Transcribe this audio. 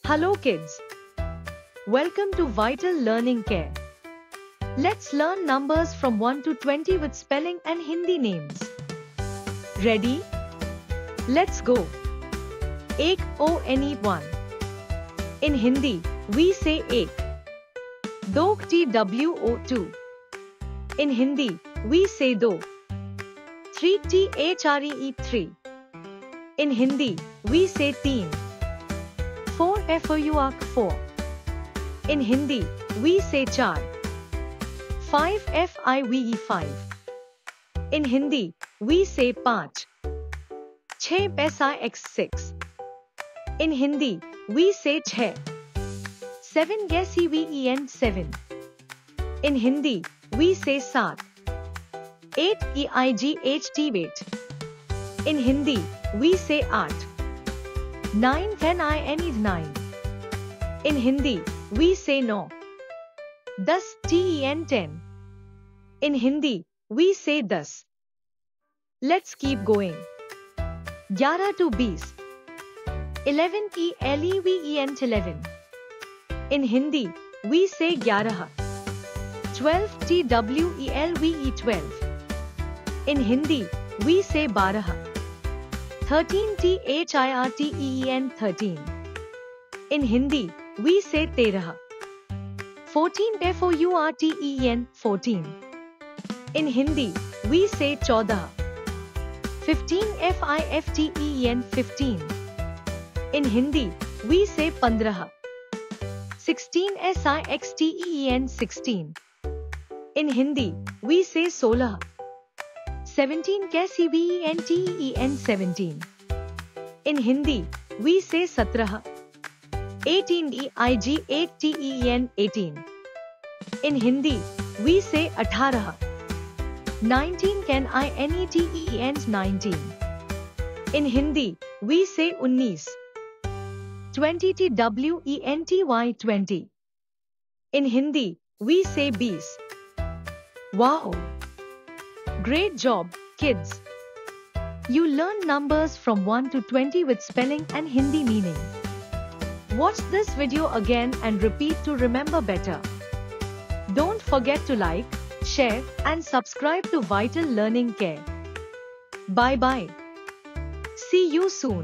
Hello kids. Welcome to Vital Learning Care. Let's learn numbers from 1 to 20 with spelling and Hindi names. Ready? Let's go. Ek one. In Hindi, we say ek. Do two. In Hindi, we say do. 3 three. In Hindi, we say teen. 4 four. In Hindi, we say char. 5 five. In Hindi, we say पाँच. 6 6. In Hindi, we say छह. 7 seven. In Hindi, we say सात. 8 eight. In Hindi, we say आठ. 9 nine. In Hindi, we say no. 10 ten. In Hindi, we say das. Let's keep going. 11 to 20. 11 11. In Hindi, we say 11. 12 12. In Hindi, we say 12. 13 13. In Hindi, we say 13. 14 14. In Hindi, we say 14. 15 15. In Hindi, we say 15. 16 16. In Hindi, we say 16. 17 17. In Hindi, we say 17. 18 18. In Hindi, we say 18. 19 19. In Hindi, we say 19. 20 20. In Hindi, we say 20. Wow! Great job, kids! You learned numbers from 1 to 20 with spelling and Hindi meaning. Watch this video again and repeat to remember better. Don't forget to like, share, and subscribe to Vital Learning Care. Bye-bye. See you soon.